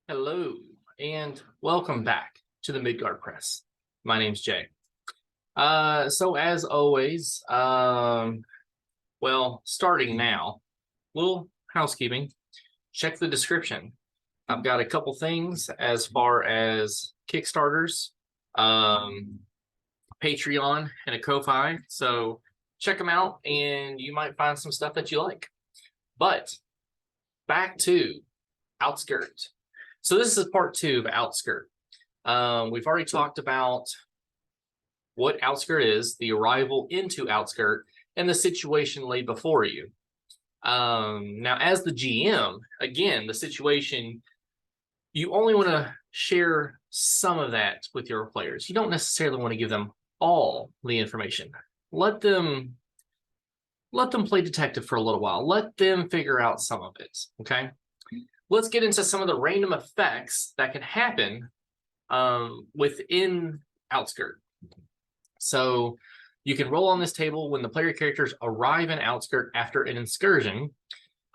Hello and welcome back to the Midgard Press. My name's Jay. So as always, starting now, little housekeeping. Check the description. I've got a couple things as far as Kickstarters, Patreon, and a Ko-Fi. So check them out, and you might find some stuff that you like. But back to Outskirt. So this is part 2 of Outskirt. We've already talked about what Outskirt is, the arrival into Outskirt, and the situation laid before you. Now, as the GM, again, the situation, you only want to share some of that with your players. You don't necessarily want to give them all the information. Let them play detective for a little while. Let them figure out some of it, okay? Let's get into some of the random effects that can happen within Outskirt. So you can roll on this table when the player characters arrive in Outskirt after an excursion,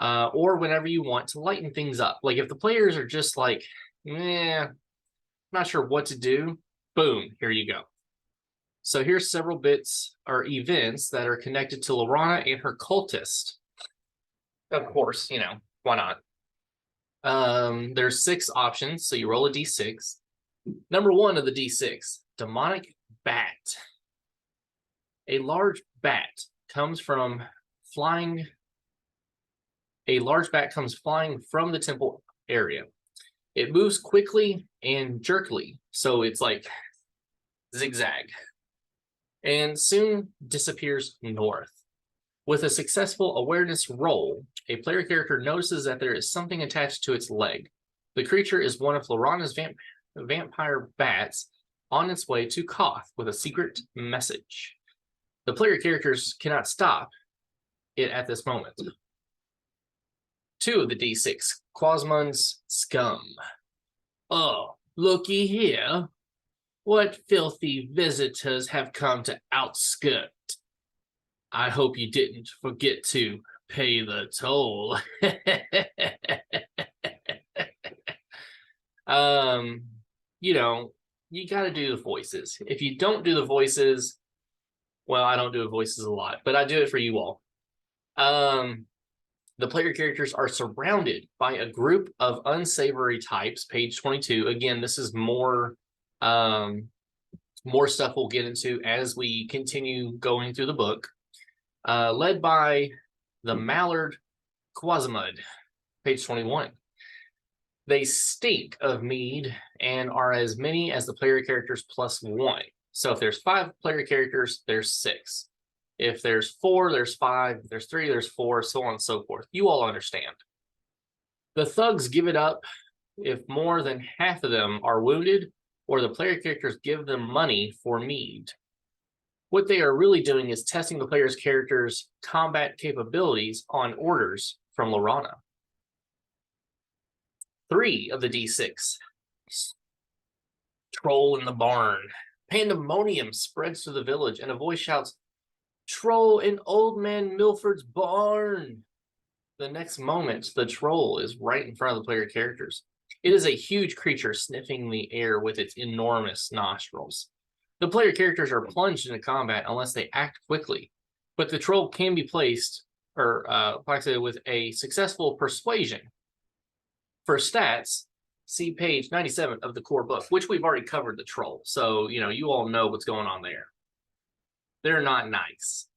or whenever you want to lighten things up. Like if the players are just like, not sure what to do, boom, here you go. So here's several bits or events that are connected to Laurana and her cultist. Of course, why not? There's 6 options, so you roll a d6. Number 1 of the d6, demonic bat. A large bat comes flying from the temple area. It moves quickly and jerkily, so it's like zigzag, and soon disappears north. With a successful awareness roll, a player character notices that there is something attached to its leg. The creature is one of Laurana's vampire bats on its way to Koth with a secret message. The player characters cannot stop it at this moment. 2 of the d6, Quasmund's scum. Oh, looky here. What filthy visitors have come to Outskirt? I hope you didn't forget to pay the toll. You got to do the voices. If you don't do the voices, well, I don't do the voices a lot, but I do it for you all. The player characters are surrounded by a group of unsavory types, page 22. Again, this is more stuff we'll get into as we continue going through the book. Led by the Mallard Quasimud, page 21. They stink of mead and are as many as the player characters plus 1. So if there's 5 player characters, there's 6. If there's 4, there's 5. If there's 3, there's 4, so on and so forth. You all understand. The thugs give it up if more than half of them are wounded, or the player characters give them money for mead. What they are really doing is testing the player's character's combat capabilities on orders from Laurana. 3 of the d6. Troll in the barn. Pandemonium spreads through the village, and a voice shouts, "Troll in Old Man Milford's barn!" The next moment, the troll is right in front of the player characters. It is a huge creature sniffing the air with its enormous nostrils. The player characters are plunged into combat unless they act quickly, but the troll can be placed with a successful persuasion. For stats, see page 97 of the core book, which we've already covered the troll, so you all know what's going on there. They're not nice.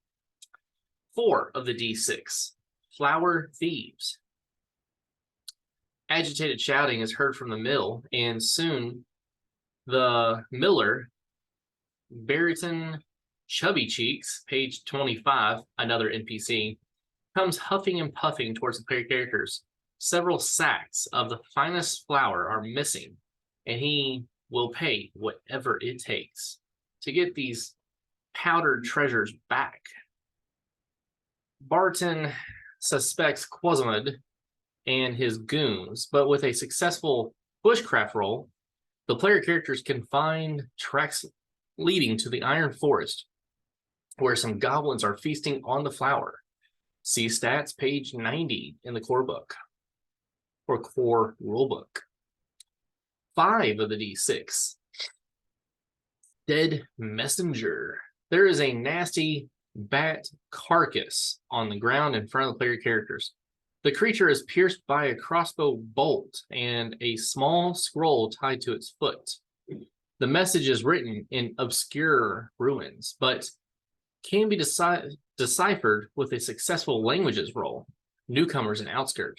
4 of the d6, flower thieves. Agitated shouting is heard from the mill, and soon the miller, Barrington Chubby Cheeks, page 25, another NPC, comes huffing and puffing towards the player characters. Several sacks of the finest flour are missing, and he will pay whatever it takes to get these powdered treasures back. Barton suspects Quasimud and his goons, but with a successful bushcraft roll, the player characters can find tracks leading to the Iron Forest, where some goblins are feasting on the flour. See stats, page 90 in the core book, or core rulebook. 5 of the D6. Dead messenger. There is a nasty bat carcass on the ground in front of the player characters. The creature is pierced by a crossbow bolt and a small scroll tied to its foot. The message is written in obscure ruins, but can be deciphered with a successful languages roll. Newcomers in Outskirt.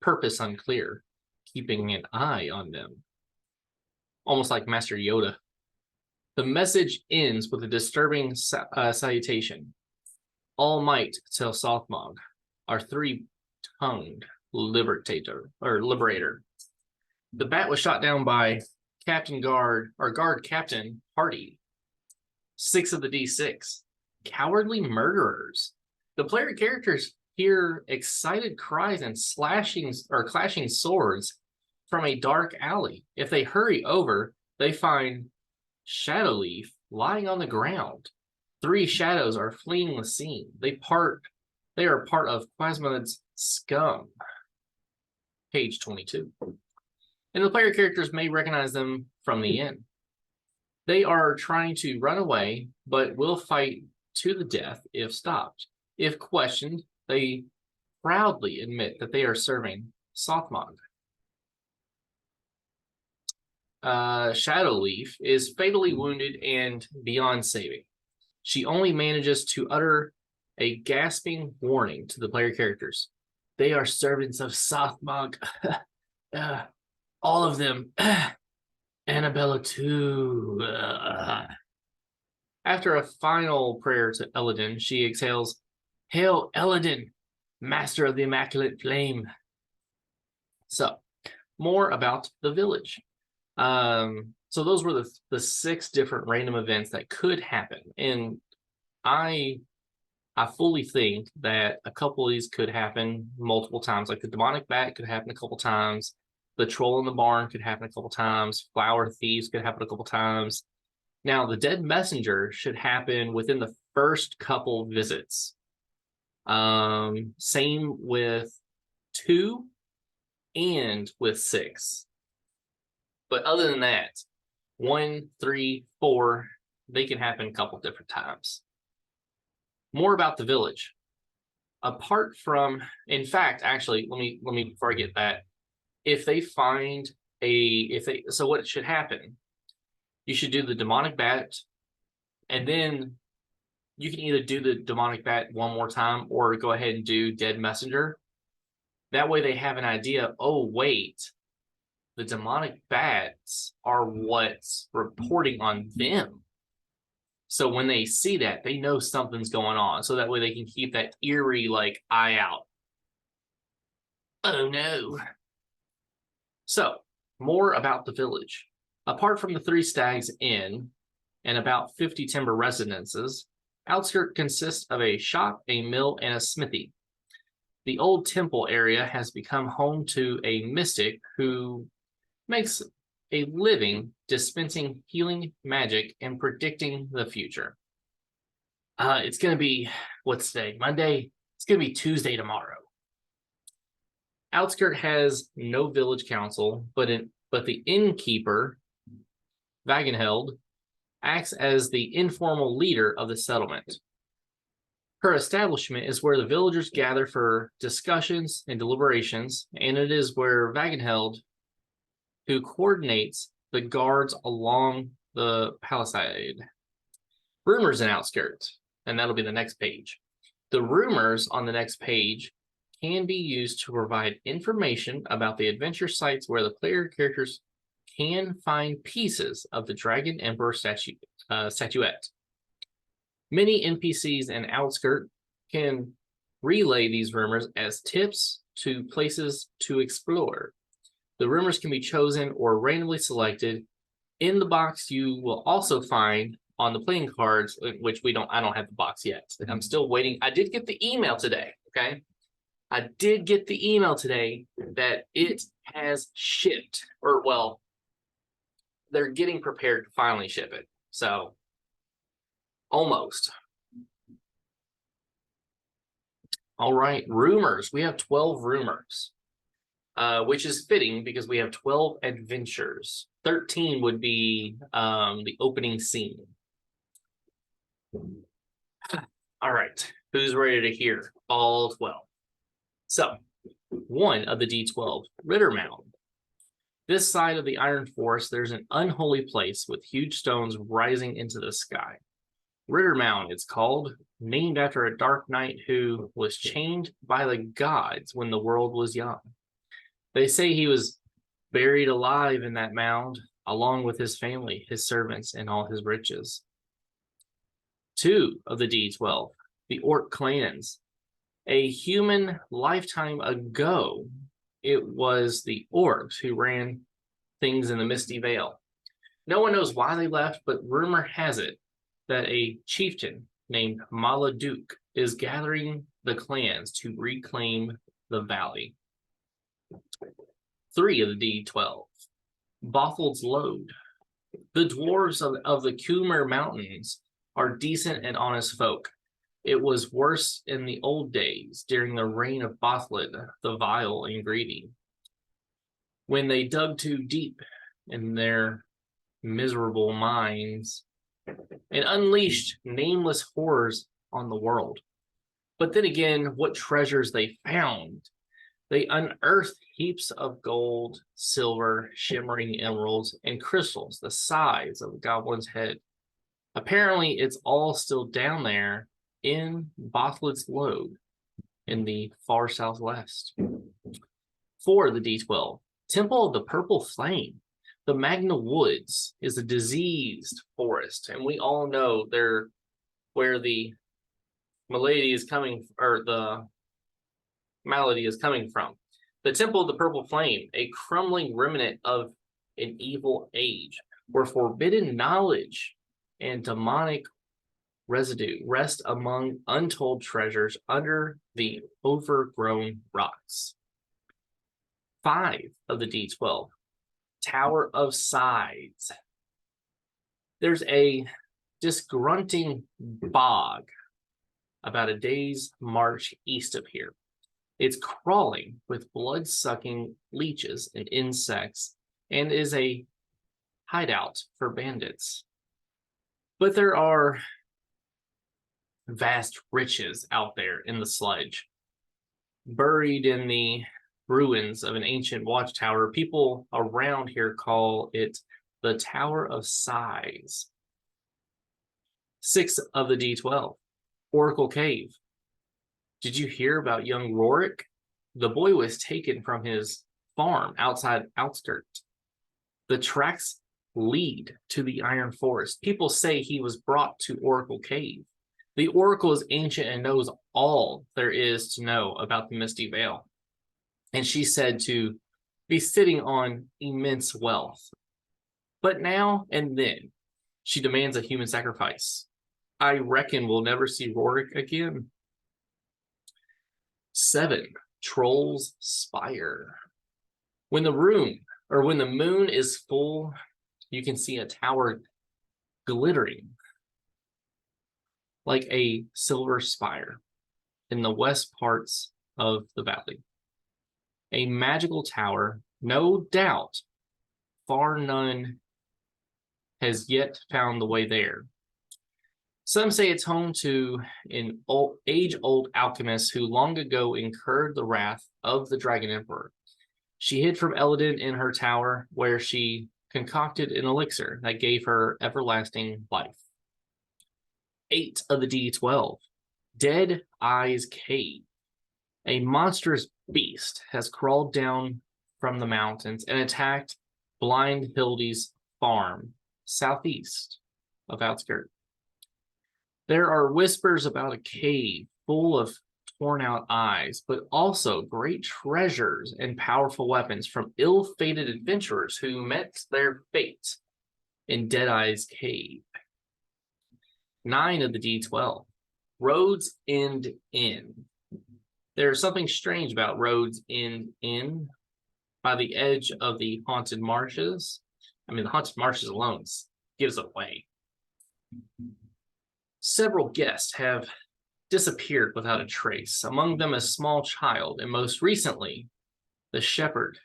Purpose unclear. Keeping an eye on them. Almost like Master Yoda. The message ends with a disturbing salutation. All might tell Sothmog, our three-tongued liberator. The bat was shot down by guard Captain Hardy. 6 of the D6. Cowardly murderers. The player characters hear excited cries and clashing swords from a dark alley. If they hurry over, they find Shadowleaf lying on the ground. 3 shadows are fleeing the scene. They are part of Quasmod's scum. Page 22. And the player characters may recognize them from the inn. They are trying to run away, but will fight to the death if stopped. If questioned, they proudly admit that they are serving Sothmog. Shadowleaf is fatally wounded and beyond saving. She only manages to utter a gasping warning to the player characters. They are servants of Sothmog. All of them. Annabella too. After a final prayer to Eladin, she exhales, "Hail Eladin, master of the Immaculate Flame." So, more about the village. So those were the 6 different random events that could happen. And I fully think that a couple of these could happen multiple times. Like the demonic bat could happen a couple times. The troll in the barn could happen a couple times. Flower thieves could happen a couple times. Now, the dead messenger should happen within the first couple visits. Same with 2 and with 6. But other than that, 1, 3, 4, they can happen a couple different times. More about the village. Apart from, in fact, actually, let me before I get that. If they find so what should happen, you should do the demonic bat, and then you can either do the demonic bat one more time or go ahead and do dead messenger. That way they have an idea, oh, wait, the demonic bats are what's reporting on them. So when they see that, they know something's going on. So that way they can keep that eerie, eye out. Oh, no. So, more about the village. Apart from the 3 Stags Inn and about 50 timber residences, Outskirt consists of a shop, a mill, and a smithy. The old temple area has become home to a mystic who makes a living dispensing healing magic and predicting the future. It's going to be, what's today? Monday? It's going to be Tuesday tomorrow. Outskirt has no village council, but the innkeeper, Vagenheld, acts as the informal leader of the settlement. Her establishment is where the villagers gather for discussions and deliberations, and it is where Vagenheld, who coordinates the guards along the palisade. Rumors in Outskirt, and that'll be the next page. The rumors on the next page can be used to provide information about the adventure sites where the player characters can find pieces of the Dragon Emperor statuette. Many NPCs in Outskirt can relay these rumors as tips to places to explore. The rumors can be chosen or randomly selected. In the box, you will also find on the playing cards, which I don't have the box yet. I'm still waiting. I did get the email today, okay? I did get the email today that it has shipped, or well, they're getting prepared to finally ship it. So, almost. All right, rumors. We have 12 rumors. which is fitting because we have 12 adventures. 13 would be the opening scene. All right, who's ready to hear all 12? So, 1 of the D12, Ritter Mound. This side of the Iron Forest, there's an unholy place with huge stones rising into the sky. Ritter Mound, it's called, named after a dark knight who was chained by the gods when the world was young. They say he was buried alive in that mound, along with his family, his servants, and all his riches. 2 of the D12, the Orc clans. A human lifetime ago, it was the Orcs who ran things in the Misty Vale. No one knows why they left, but rumor has it that a chieftain named Maladuke is gathering the clans to reclaim the valley. 3 of the D12, Bothold's Load. The dwarves of the Cumber Mountains are decent and honest folk. It was worse in the old days, during the reign of Bothlid, the vile and greedy, when they dug too deep in their miserable minds and unleashed nameless horrors on the world. But then again, what treasures they found! They unearthed heaps of gold, silver, shimmering emeralds, and crystals the size of a goblin's head. Apparently, it's all still down there in Bothlid's Lode in the far southwest. 4 of the D12, Temple of the Purple Flame. The Magna Woods is a diseased forest, and we all know they're where the malady is coming, or the malady is coming from. The Temple of the Purple Flame, a crumbling remnant of an evil age, where forbidden knowledge and demonic residue rest among untold treasures under the overgrown rocks. 5 of the D12, Tower of Sides. There's a disgrunting bog about a day's march east of here. It's crawling with blood-sucking leeches and insects and is a hideout for bandits. But there are vast riches out there in the sludge. Buried in the ruins of an ancient watchtower, people around here call it the Tower of Sighs. 6 of the D12, Oracle Cave. Did you hear about young Rorik? The boy was taken from his farm outside Outskirt. The tracks lead to the Iron Forest. People say he was brought to Oracle Cave. The Oracle is ancient and knows all there is to know about the Misty Vale. And she's said to be sitting on immense wealth. But now and then, she demands a human sacrifice. I reckon we'll never see Rorik again. 7, Troll's Spire. When the moon is full, you can see a tower glittering like a silver spire in the west parts of the valley. A magical tower, no doubt, far none has yet found the way there. Some say it's home to an age-old alchemist who long ago incurred the wrath of the Dragon Emperor. She hid from Eladin in her tower, where she concocted an elixir that gave her everlasting life. 8 of the D12, Dead Eyes Cave. A monstrous beast has crawled down from the mountains and attacked Blind Hildy's farm, southeast of Outskirt. There are whispers about a cave full of torn-out eyes, but also great treasures and powerful weapons from ill-fated adventurers who met their fate in Deadeye's Cave. 9 of the D12, Roads End Inn. There's something strange about Roads End Inn by the edge of the Haunted Marshes. I mean, the Haunted Marshes alone gives it away. Several guests have disappeared without a trace, among them a small child, and most recently, the shepherd,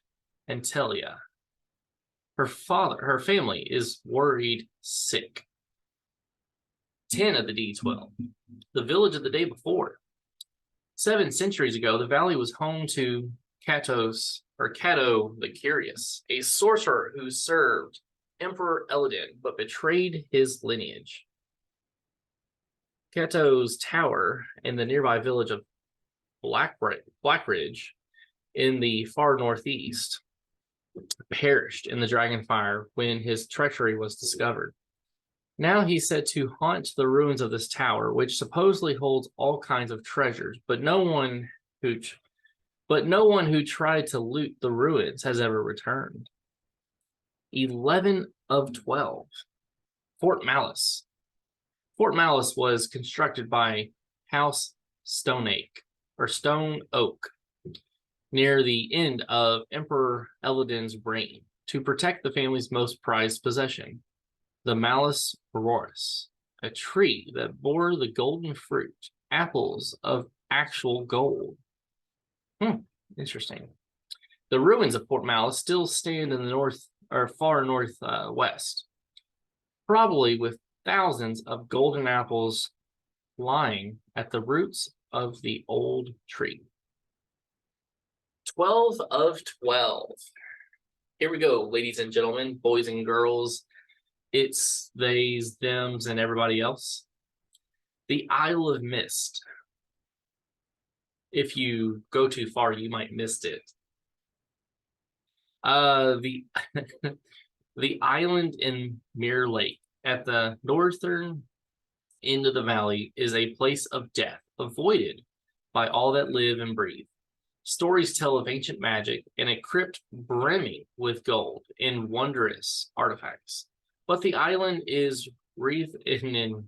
and Telia. Her family is worried sick. 10 of the D12. The village of the day before. 7 centuries ago, the valley was home to Cato the Curious, a sorcerer who served Emperor Eladin but betrayed his lineage. Cato's tower in the nearby village of Blackridge in the far northeast perished in the dragon fire when his treachery was discovered. Now he's said to haunt the ruins of this tower, which supposedly holds all kinds of treasures, but no one who tried to loot the ruins has ever returned. 11 of 12. Fort Malice. Fort Malice was constructed by House Stone Oak near the end of Emperor Eladin's reign to protect the family's most prized possession, the Malus auroris, a tree that bore the golden fruit, apples of actual gold. Interesting. The ruins of Fort Malice still stand in the north or far northwest, probably with thousands of golden apples lying at the roots of the old tree. 12 of 12. Here we go, ladies and gentlemen, boys and girls. It's theys, thems, and everybody else. The Isle of Mist. If you go too far, you might miss it. The the island in Mirror Lake at the northern end of the valley is a place of death, avoided by all that live and breathe. Stories tell of ancient magic and a crypt brimming with gold and wondrous artifacts. But the island is wreathed in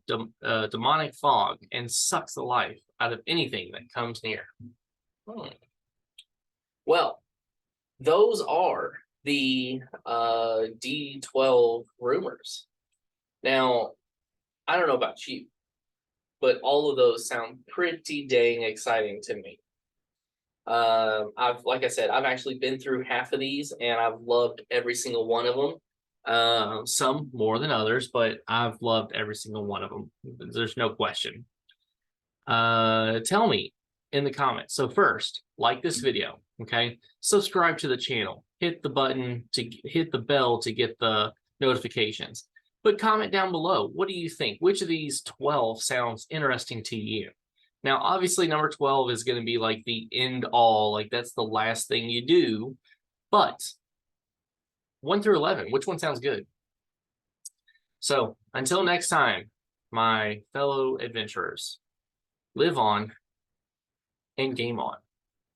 demonic fog and sucks the life out of anything that comes near. Well, those are the D12 rumors. Now, I don't know about you, but all of those sound pretty dang exciting to me. Like I said, I've actually been through half of these and I've loved every single one of them. Some more than others, but I've loved every single one of them. There's no question. Tell me in the comments. So first, like this video, okay? Subscribe to the channel. Hit the button to hit the bell to get the notifications. But comment down below. What do you think? Which of these 12 sounds interesting to you? Now, obviously, number 12 is going to be like the end all. Like, that's the last thing you do. But 1 through 11, which one sounds good? So, until next time, my fellow adventurers, live on and game on.